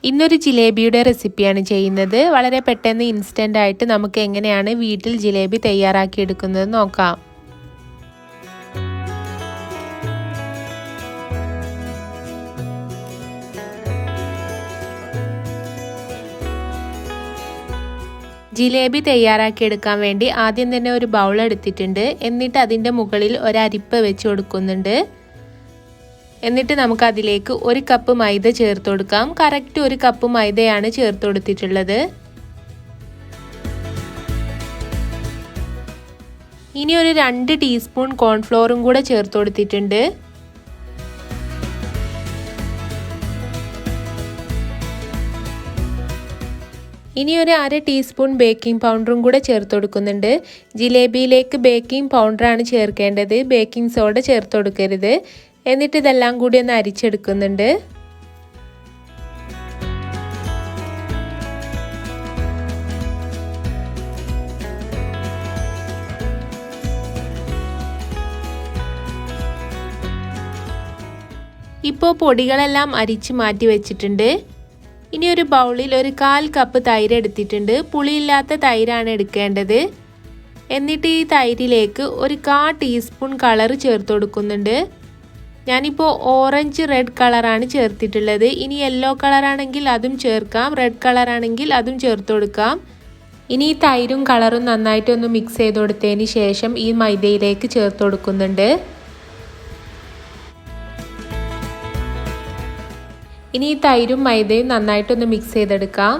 ഇന്നൊരു ജിലേബിയുടെ റെസിപ്പിയാണ് ചെയ്യുന്നത്. വളരെ പെട്ടെന്ന് ഇൻസ്റ്റൻ്റ് ആയിട്ട് നമുക്ക് എങ്ങനെയാണ് വീട്ടിൽ ജിലേബി തയ്യാറാക്കി എടുക്കുന്നത് നോക്കാം. ജിലേബി തയ്യാറാക്കിയെടുക്കാൻ വേണ്ടി ആദ്യം തന്നെ ഒരു ബൗൾ എടുത്തിട്ടുണ്ട്. എന്നിട്ട് അതിൻ്റെ മുകളിൽ ഒരു അരിപ്പ വെച്ച് കൊടുക്കുന്നുണ്ട്. എന്നിട്ട് നമുക്ക് അതിലേക്ക് ഒരു കപ്പ് മൈദ ചേർത്ത് കൊടുക്കാം. കറക്റ്റ് ഒരു കപ്പ് മൈദയാണ് ചേർത്ത് കൊടുത്തിട്ടുള്ളത്. ഇനി ഒരു 2 ടീസ്പൂൺ കോൺഫ്ലോറും കൂടെ ചേർത്ത് കൊടുത്തിട്ടുണ്ട്. ഇനി ഒരു 1/2 ടീസ്പൂൺ ബേക്കിംഗ് പൗഡറും കൂടെ ചേർത്ത് കൊടുക്കുന്നുണ്ട്. ജിലേബിയിലേക്ക് ബേക്കിംഗ് പൗഡറാണ് ചേർക്കേണ്ടത്, ബേക്കിംഗ് സോഡ ചേർത്ത് കൊടുക്കരുത്. എന്നിട്ട് ഇതെല്ലാം കൂടി ഒന്ന് അരിച്ചെടുക്കുന്നുണ്ട്. ഇപ്പോൾ പൊടികളെല്ലാം അരിച്ച് മാറ്റി വെച്ചിട്ടുണ്ട്. ഇനി ഒരു ബൗളിൽ ഒരു 1/4 കപ്പ് തൈര് എടുത്തിട്ടുണ്ട്. പുളിയില്ലാത്ത തൈരാണ് എടുക്കേണ്ടത്. എന്നിട്ട് ഈ തൈരിലേക്ക് ഒരു 1/4 ടീസ്പൂൺ കളർ ചേർത്ത് കൊടുക്കുന്നുണ്ട്. ഞാനിപ്പോൾ ഓറഞ്ച് റെഡ് കളറാണ് ചേർത്തിട്ടുള്ളത്. ഇനി യെല്ലോ കളറാണെങ്കിൽ അതും ചേർക്കാം, റെഡ് കളറാണെങ്കിൽ അതും ചേർത്ത് കൊടുക്കാം. ഇനി ഈ തൈരും കളറും നന്നായിട്ടൊന്ന് മിക്സ് ചെയ്ത് കൊടുത്തതിന് ശേഷം ഈ മൈദയിലേക്ക് ചേർത്ത് കൊടുക്കുന്നുണ്ട്. ഇനി ഈ തൈരും മൈദയും നന്നായിട്ടൊന്ന് മിക്സ് ചെയ്തെടുക്കാം.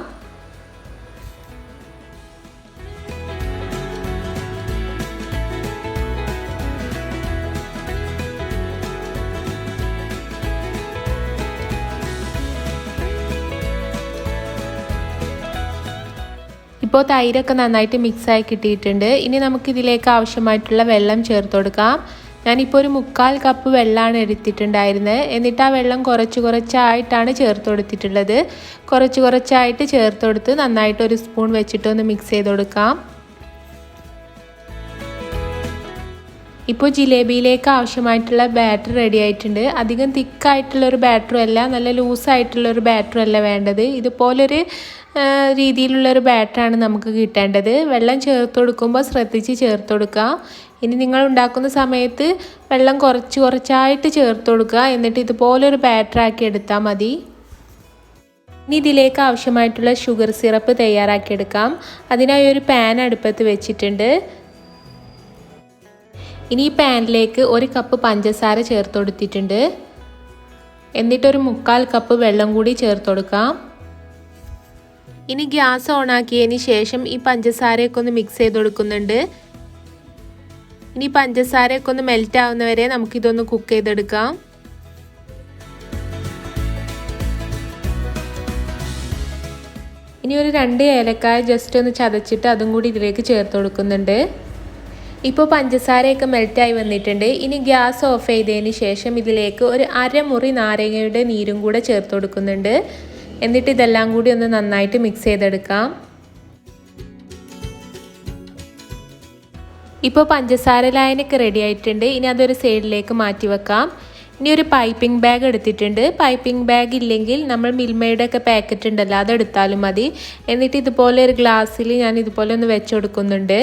ഇപ്പോൾ തൈരൊക്കെ നന്നായിട്ട് മിക്സായി കിട്ടിയിട്ടുണ്ട്. ഇനി നമുക്കിതിലേക്ക് ആവശ്യമായിട്ടുള്ള വെള്ളം ചേർത്ത് കൊടുക്കാം. ഞാനിപ്പോൾ ഒരു 1/4 കപ്പ് വെള്ളമാണ് എടുത്തിട്ടുണ്ടായിരുന്നത്. എന്നിട്ട് ആ വെള്ളം കുറച്ചായിട്ടാണ് ചേർത്ത് കൊടുത്തിട്ടുള്ളത്. കുറച്ചായിട്ട് ചേർത്ത് കൊടുത്ത് നന്നായിട്ട് ഒരു സ്പൂൺ വെച്ചിട്ടൊന്ന് മിക്സ് ചെയ്ത് കൊടുക്കാം. ഇപ്പോൾ ജിലേബിയിലേക്ക് ആവശ്യമായിട്ടുള്ള ബാറ്റർ റെഡി ആയിട്ടുണ്ട്. അധികം തിക്കായിട്ടുള്ളൊരു ബാറ്ററും അല്ല, നല്ല ലൂസായിട്ടുള്ളൊരു ബാറ്ററും അല്ല വേണ്ടത്. ഇതുപോലൊരു രീതിയിലുള്ളൊരു ബാറ്ററാണ് നമുക്ക് കിട്ടേണ്ടത്. വെള്ളം ചേർത്ത് കൊടുക്കുമ്പോൾ ശ്രദ്ധിച്ച് ചേർത്ത് കൊടുക്കുക. ഇനി നിങ്ങൾ ഉണ്ടാക്കുന്ന സമയത്ത് വെള്ളം കുറച്ചായിട്ട് ചേർത്ത് കൊടുക്കുക. എന്നിട്ട് ഇതുപോലൊരു ബാറ്ററാക്കി എടുത്താൽ മതി. ഇനി ഇതിലേക്ക് ആവശ്യമായിട്ടുള്ള ഷുഗർ സിറപ്പ് തയ്യാറാക്കിയെടുക്കാം. അതിനായി ഒരു പാൻ അടുപ്പത്ത് വെച്ചിട്ടുണ്ട്. ഇനി ഈ പാനിലേക്ക് 1 കപ്പ് പഞ്ചസാര ചേർത്ത് കൊടുത്തിട്ടുണ്ട്. എന്നിട്ടൊരു 1/4 കപ്പ് വെള്ളം കൂടി ചേർത്ത് കൊടുക്കാം. ഇനി ഗ്യാസ് ഓണാക്കിയതിന് ശേഷം ഈ പഞ്ചസാരയൊക്കെ ഒന്ന് മിക്സ് ചെയ്ത് കൊടുക്കുന്നുണ്ട്. ഇനി പഞ്ചസാരയൊക്കെ ഒന്ന് മെൽറ്റ് ആവുന്നവരെ നമുക്കിതൊന്ന് കുക്ക് ചെയ്തെടുക്കാം. ഇനി ഒരു 2 ഏലക്കായ ജസ്റ്റ് ഒന്ന് ചതച്ചിട്ട് അതും കൂടി ഇതിലേക്ക് ചേർത്ത് കൊടുക്കുന്നുണ്ട്. ഇപ്പോൾ പഞ്ചസാരയൊക്കെ മെൽറ്റായി വന്നിട്ടുണ്ട്. ഇനി ഗ്യാസ് ഓഫ് ചെയ്തതിന് ശേഷം ഇതിലേക്ക് ഒരു 1/2 മുറി നാരങ്ങയുടെ നീരും കൂടെ ചേർത്ത് കൊടുക്കുന്നുണ്ട്. എന്നിട്ട് ഇതെല്ലാം കൂടി ഒന്ന് നന്നായിട്ട് മിക്സ് ചെയ്തെടുക്കാം. ഇപ്പോൾ പഞ്ചസാര ലായനിയൊക്കെ റെഡി ആയിട്ടുണ്ട്. ഇനി അതൊരു സൈഡിലേക്ക് മാറ്റി വെക്കാം. ഇനി ഒരു പൈപ്പിംഗ് ബാഗ് എടുത്തിട്ടുണ്ട്. പൈപ്പിംഗ് ബാഗ് ഇല്ലെങ്കിൽ നമ്മൾ മിൽമയുടെ ഒക്കെ പാക്കറ്റ് ഉണ്ടല്ലോ, അതെടുത്താലും മതി. എന്നിട്ട് ഇതുപോലെ ഒരു ഗ്ലാസ്സിൽ ഞാൻ ഇതുപോലെ ഒന്ന് വെച്ച് കൊടുക്കുന്നുണ്ട്.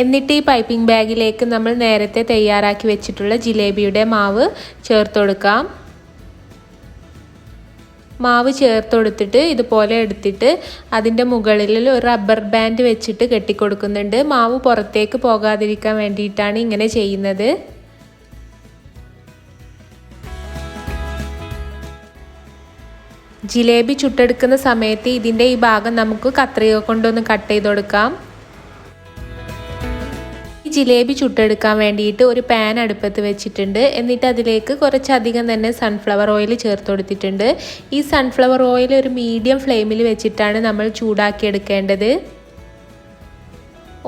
എന്നിട്ട് ഈ പൈപ്പിംഗ് ബാഗിലേക്ക് നമ്മൾ നേരത്തെ തയ്യാറാക്കി വെച്ചിട്ടുള്ള ജിലേബിയുടെ മാവ് ചേർത്ത് കൊടുക്കാം. മാവ് ചേർത്ത് കൊടുത്തിട്ട് ഇതുപോലെ എടുത്തിട്ട് അതിൻ്റെ മുകളിൽ ഒരു റബ്ബർ ബാൻഡ് വെച്ചിട്ട് കെട്ടിക്കൊടുക്കുന്നുണ്ട്. മാവ് പുറത്തേക്ക് പോകാതിരിക്കാൻ വേണ്ടിയിട്ടാണ് ഇങ്ങനെ ചെയ്യുന്നത്. ജിലേബി ചുട്ടെടുക്കുന്ന സമയത്ത് ഇതിൻ്റെ ഈ ഭാഗം നമുക്ക് കത്രിക കൊണ്ടൊന്ന് കട്ട് ചെയ്ത് കൊടുക്കാം. ജിലേബി ചുട്ടെടുക്കാൻ വേണ്ടിയിട്ട് ഒരു പാൻ അടുപ്പത്ത് വെച്ചിട്ടുണ്ട്. എന്നിട്ട് അതിലേക്ക് കുറച്ചധികം തന്നെ സൺഫ്ലവർ ഓയിൽ ചേർത്ത് കൊടുത്തിട്ടുണ്ട്. ഈ സൺഫ്ലവർ ഓയിൽ ഒരു മീഡിയം ഫ്ലെയിമിൽ വെച്ചിട്ടാണ് നമ്മൾ ചൂടാക്കിയെടുക്കേണ്ടത്.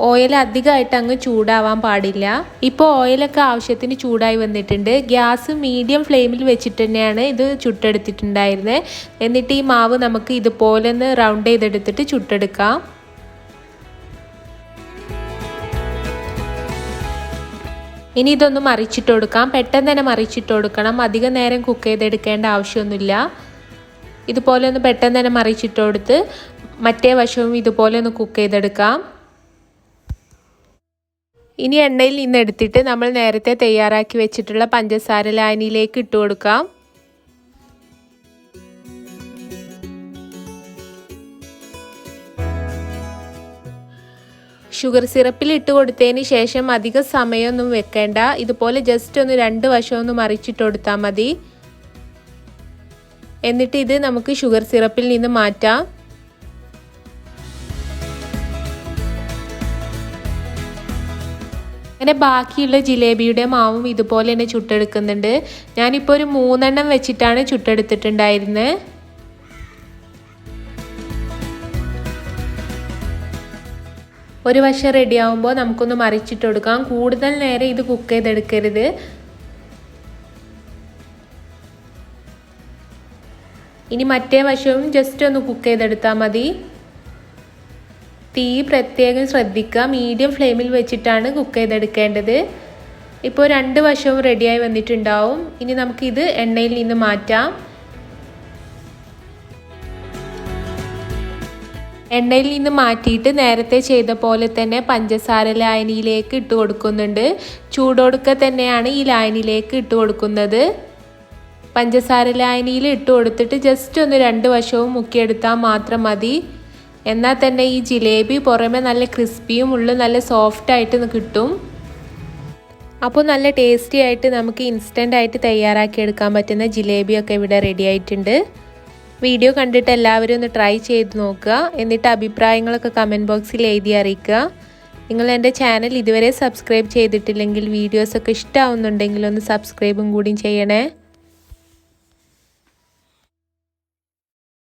ഓയിൽ അധികമായിട്ട് അങ്ങ് ചൂടാവാൻ പാടില്ല. ഇപ്പോൾ ഓയിലൊക്കെ ആവശ്യത്തിന് ചൂടായി വന്നിട്ടുണ്ട്. ഗ്യാസ് മീഡിയം ഫ്ലെയിമിൽ വെച്ചിട്ട് തന്നെയാണ് ഇത് ചുട്ടെടുത്തിട്ടുണ്ടായിരുന്നത്. എന്നിട്ട് ഈ മാവ് നമുക്ക് ഇതുപോലെ ഒന്ന് റൗണ്ട് ചെയ്തെടുത്തിട്ട് ചുട്ടെടുക്കാം. ഇനി ഇതൊന്ന് മറിച്ചിട്ട് കൊടുക്കാം. പെട്ടെന്ന് തന്നെ മറിച്ചിട്ട് കൊടുക്കണം. അധികം നേരം കുക്ക് ചെയ്തെടുക്കേണ്ട ആവശ്യമൊന്നുമില്ല. ഇതുപോലെ ഒന്ന് പെട്ടെന്ന് തന്നെ മറിച്ചിട്ട് കൊടുത്ത് മറ്റേ വശവും ഇതുപോലെ ഒന്ന് കുക്ക് ചെയ്തെടുക്കാം. ഇനി എണ്ണയിൽ നിന്ന് എടുത്തിട്ട് നമ്മൾ നേരത്തെ തയ്യാറാക്കി വെച്ചിട്ടുള്ള പഞ്ചസാര ലായനിയിലേക്ക് ഇട്ട് കൊടുക്കാം. ഷുഗർ സിറപ്പിൽ ഇട്ട് കൊടുത്തതിന് ശേഷം അധികം സമയമൊന്നും വെക്കേണ്ട. ഇതുപോലെ ജസ്റ്റ് ഒന്ന് 2 വശം ഒന്ന് മറിച്ചിട്ട് കൊടുത്താൽ മതി. എന്നിട്ട് ഇത് നമുക്ക് ഷുഗർ സിറപ്പിൽ നിന്ന് മാറ്റാം. അങ്ങനെ ബാക്കിയുള്ള ജിലേബിയുടെ മാവും ഇതുപോലെ തന്നെ ചുട്ടെടുക്കുന്നുണ്ട്. ഞാനിപ്പോൾ ഒരു 3 എണ്ണം വെച്ചിട്ടാണ് ചുട്ടെടുത്തിട്ടുണ്ടായിരുന്നത്. ഒരു വശം റെഡി ആകുമ്പോൾ നമുക്കൊന്ന് മറിച്ചിട്ട് കൊടുക്കാം. കൂടുതൽ നേരം ഇത് കുക്ക് ചെയ്തെടുക്കരുത്. ഇനി മറ്റേ വശവും ജസ്റ്റ് ഒന്ന് കുക്ക് ചെയ്തെടുത്താൽ മതി. തീ പ്രത്യേകം ശ്രദ്ധിക്കുക. മീഡിയം ഫ്ലെയിമിൽ വെച്ചിട്ടാണ് കുക്ക് ചെയ്തെടുക്കേണ്ടത്. ഇപ്പോൾ 2 വശവും റെഡിയായി വന്നിട്ടുണ്ടാവും. ഇനി നമുക്കിത് എണ്ണയിൽ നിന്ന് മാറ്റാം. എണ്ണയിൽ നിന്ന് മാറ്റിയിട്ട് നേരത്തെ ചെയ്ത പോലെ തന്നെ പഞ്ചസാര ലായനിയിലേക്ക് ഇട്ട് കൊടുക്കുന്നുണ്ട്. ചൂടോടുക്കെ തന്നെയാണ് ഈ ലായനിയിലേക്ക് ഇട്ട് കൊടുക്കുന്നത്. പഞ്ചസാര ലായനിയിൽ ഇട്ട് കൊടുത്തിട്ട് ജസ്റ്റ് ഒന്ന് 2 വശവും മുക്കിയെടുത്താൽ മാത്രം മതി. എന്നാൽ തന്നെ ഈ ജിലേബി പുറമെ നല്ല ക്രിസ്പിയും ഉള്ളിൽ നല്ല സോഫ്റ്റായിട്ട് കിട്ടും. അപ്പോൾ നല്ല ടേസ്റ്റി ആയിട്ട് നമുക്ക് ഇൻസ്റ്റൻ്റ് ആയിട്ട് തയ്യാറാക്കി എടുക്കാൻ പറ്റുന്ന ജിലേബിയൊക്കെ ഇവിടെ റെഡി ആയിട്ടുണ്ട്. വീഡിയോ കണ്ടിട്ട് എല്ലാവരും ഒന്ന് ട്രൈ ചെയ്ത് നോക്കുക. എന്നിട്ട് അഭിപ്രായങ്ങളൊക്കെ കമൻറ്റ് ബോക്സിൽ എഴുതി അറിയിക്കുക. നിങ്ങൾ എൻ്റെ ചാനൽ ഇതുവരെ സബ്സ്ക്രൈബ് ചെയ്തിട്ടില്ലെങ്കിൽ വീഡിയോസൊക്കെ ഇഷ്ടമാവുന്നുണ്ടെങ്കിൽ ഒന്ന് സബ്സ്ക്രൈബും കൂടി ചെയ്യണേ.